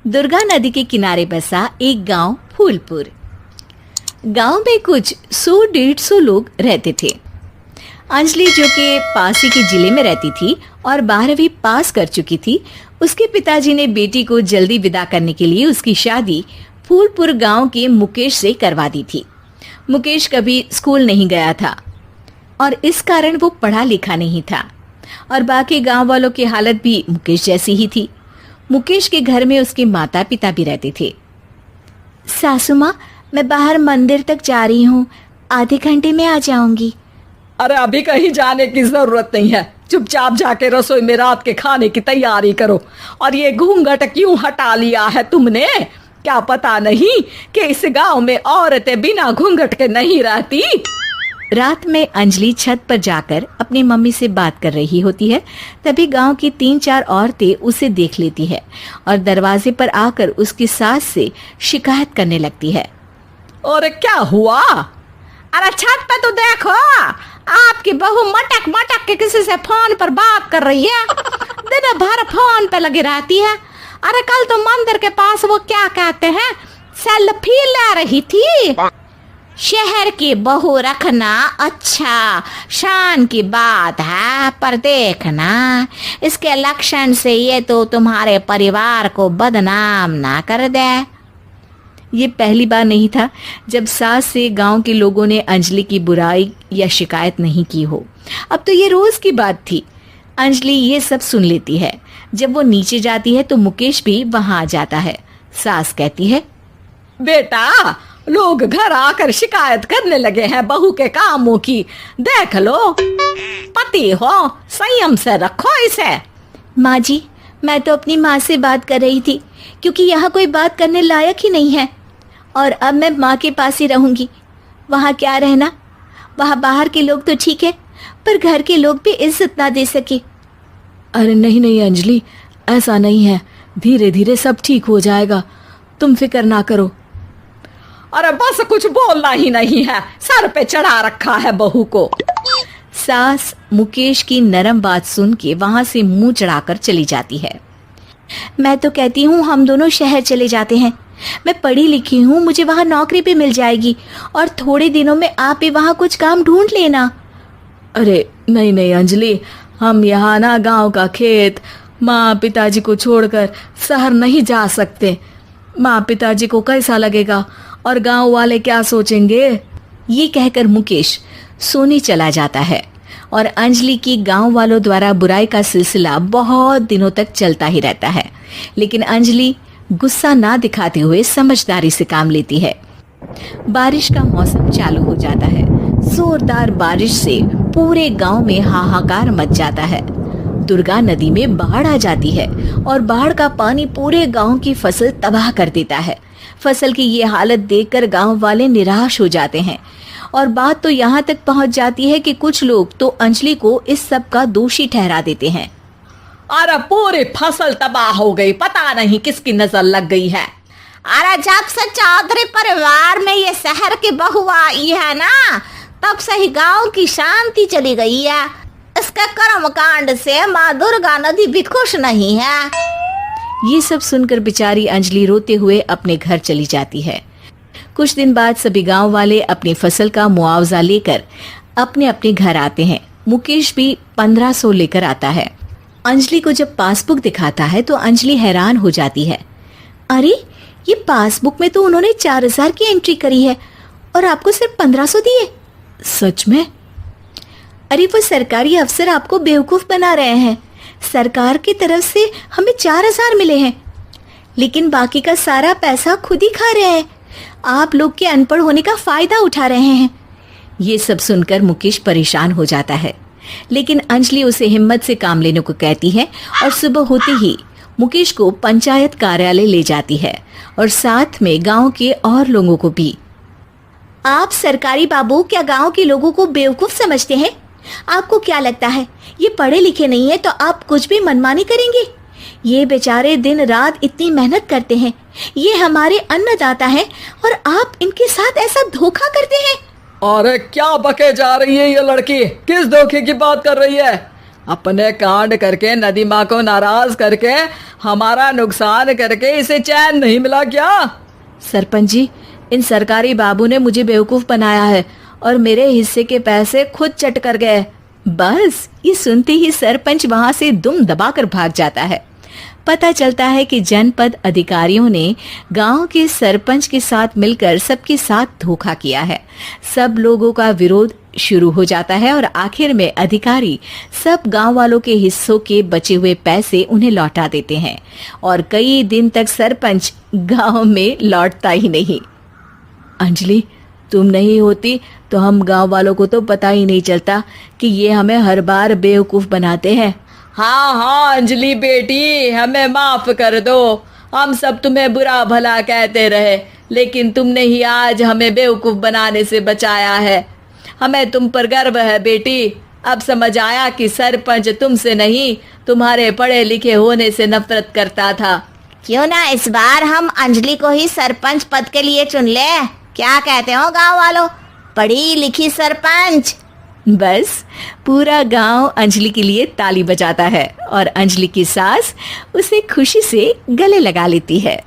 दुर्गा नदी के किनारे बसा एक गांव फूलपुर। गांव में कुछ 100-150 लोग रहते थे। अंजलि, जो कि पास ही के जिले में रहती थी और 12वीं पास कर चुकी थी, उसके पिताजी ने बेटी को जल्दी विदा करने के लिए उसकी शादी फूलपुर गांव के मुकेश से करवा दी थी। मुकेश कभी स्कूल नहीं गया था और इस कारण वो पढ़ा लिखा नहीं था और बाकी गांव वालों की हालत भी मुकेश जैसी ही थी। मुकेश के घर में उसके माता पिता भी रहते थे। सासू माँ, मैं बाहर मंदिर तक जा रही हूँ, आधे घंटे में आ जाऊंगी। अरे अभी कहीं जाने की जरूरत नहीं है, चुपचाप जाके रसोई में रात के खाने की तैयारी करो। और ये घूंघट क्यों हटा लिया है तुमने? क्या पता नहीं कि इस गांव में औरतें बिना घूंघट के नहीं रहती? रात में अंजलि छत पर जाकर अपनी मम्मी से बात कर रही होती है। तभी गांव की 3-4 औरतें उसे देख लेती है और दरवाजे पर आकर उसकी सास से शिकायत करने लगती है। और क्या हुआ? अरे छत पे तो देखो, आपकी बहू मटक मटक के किसी से फोन पर बात कर रही है। दिन भर फोन पे लगी रहती है। अरे कल तो मंदिर के पास वो क्या कहते हैं, सेल्फी ले रही थी। शहर की बहू रखना अच्छा शान की बात है, पर देखना इसके लक्षण से ये तो तुम्हारे परिवार को बदनाम ना कर दे। ये पहली बार नहीं था जब सास से गांव के लोगों ने अंजलि की बुराई या शिकायत नहीं की हो। अब तो ये रोज की बात थी। अंजलि ये सब सुन लेती है। जब वो नीचे जाती है तो मुकेश भी वहां आ जाता है। सास कहती है, बेटा, लोग घर आकर शिकायत करने लगे हैं बहू के कामों की, देख लो। पति हो, संयम से रखो इसे। माँ जी, मैं तो अपनी माँ से बात कर रही थी क्योंकि यहाँ कोई बात करने लायक ही नहीं है और अब मैं माँ के पास ही रहूंगी। वहाँ क्या रहना, वहाँ बाहर के लोग तो ठीक है पर घर के लोग भी इज्जत ना दे सके। अरे नहीं नहीं अंजलि, ऐसा नहीं है, धीरे धीरे सब ठीक हो जाएगा, तुम फिक्र ना करो। अरे बस कुछ बोलना ही नहीं है, सर पे चढ़ा रखा है बहू को। सास मुकेश की नरम बात सुन के वहां से मुंह चढ़ाकर चली जाती है। मैं तो कहती हूँ हम दोनों शहर चले जाते हैं। मैं पढ़ी लिखी हूँ, मुझे वहाँ नौकरी भी मिल जाएगी और थोड़े दिनों में आप भी वहाँ कुछ काम ढूंढ लेना। अरे नहीं नहीं अंजलि, हम यहाँ ना गांव का खेत, माँ पिताजी को छोड़कर शहर नहीं जा सकते। माँ पिताजी को कैसा लगेगा और गांव वाले क्या सोचेंगे? ये कहकर मुकेश सोने चला जाता है और अंजलि की गांव वालों द्वारा बुराई का सिलसिला बहुत दिनों तक चलता ही रहता है। लेकिन अंजलि गुस्सा ना दिखाते हुए समझदारी से काम लेती है। बारिश का मौसम चालू हो जाता है। जोरदार बारिश से पूरे गांव में हाहाकार मच जाता है। दुर्गा नदी में बाढ़ आ जाती है और बाढ़ का पानी पूरे गांव की फसल तबाह कर देता है। फसल की ये हालत देखकर गांव वाले निराश हो जाते हैं और बात तो यहाँ तक पहुँच जाती है कि कुछ लोग तो अंजलि को इस सब का दोषी ठहरा देते हैं। अरे पूरी फसल तबाह हो गई, पता नहीं किसकी नजर लग गई है। अरे जब से चौधरी परिवार में ये शहर की बहू आई है ना, तब से ही गांव की शांति चली गई है। इसके कर्म कांड से माँ दुर्गा नदी भी खुश नहीं है। ये सब सुनकर बेचारी अंजलि रोते हुए अपने घर चली जाती है। कुछ दिन बाद सभी गांव वाले अपनी फसल का मुआवजा लेकर अपने अपने घर आते हैं। मुकेश भी 1500 लेकर आता है। अंजलि को जब पासबुक दिखाता है तो अंजलि हैरान हो जाती है। अरे, ये पासबुक में तो उन्होंने 4000 की एंट्री करी है और आपको सिर्फ 1500 दिए। सच में? अरे, वो सरकारी अफसर आपको बेवकूफ बना रहे हैं। सरकार की तरफ से हमें 4000 मिले हैं, लेकिन बाकी का सारा पैसा खुद ही खा रहे हैं। आप लोग के अनपढ़ होने का फायदा उठा रहे हैं। ये सब सुनकर मुकेश परेशान हो जाता है, लेकिन अंजलि उसे हिम्मत से काम लेने को कहती है और सुबह होते ही मुकेश को पंचायत कार्यालय ले जाती है और साथ में गांव के और लोगों को भी। आप सरकारी बाबू क्या गांव के लोगों को बेवकूफ समझते हैं? आपको क्या लगता है ये पढ़े लिखे नहीं है तो आप कुछ भी मनमानी करेंगे? ये बेचारे दिन रात इतनी मेहनत करते हैं, ये हमारे अन्नदाता हैं और आप इनके साथ ऐसा धोखा करते हैं। अरे क्या बके जा रही है ये लड़की, किस धोखे की बात कर रही है? अपने कांड करके नदी माँ को नाराज करके हमारा नुकसान करके इसे चैन नहीं मिला क्या? सरपंच जी, इन सरकारी बाबू ने मुझे बेवकूफ बनाया है और मेरे हिस्से के पैसे खुद चट कर गए। बस ये सुनते ही सरपंच वहां से दुम दबाकर भाग जाता है। पता चलता है कि जनपद अधिकारियों ने गांव के सरपंच के साथ मिलकर सबके साथ धोखा किया है। सब लोगों का विरोध शुरू हो जाता है और आखिर में अधिकारी सब गांव वालों के हिस्सों के बचे हुए पैसे उन्हें लौटा देते हैं और कई दिन तक सरपंच गांव में लौटता ही नहीं। अंजलि, तुम नहीं होती तो हम गांव वालों को तो पता ही नहीं चलता कि ये हमें हर बार बेवकूफ बनाते हैं। हाँ हाँ अंजलि बेटी, हमें माफ कर दो। हम सब तुम्हें बुरा भला कहते रहे, लेकिन तुमने ही आज हमें बेवकूफ बनाने से बचाया है। हमें तुम पर गर्व है बेटी। अब समझ आया कि सरपंच तुमसे नहीं, तुम्हारे पढ़े लिखे होने से नफरत करता था। क्यों ना इस बार हम अंजलि को ही सरपंच पद के लिए चुन ले? क्या कहते हो गांव वालों? पढ़ी लिखी सरपंच। बस पूरा गांव अंजलि के लिए ताली बजाता है और अंजलि की सास उसे खुशी से गले लगा लेती है।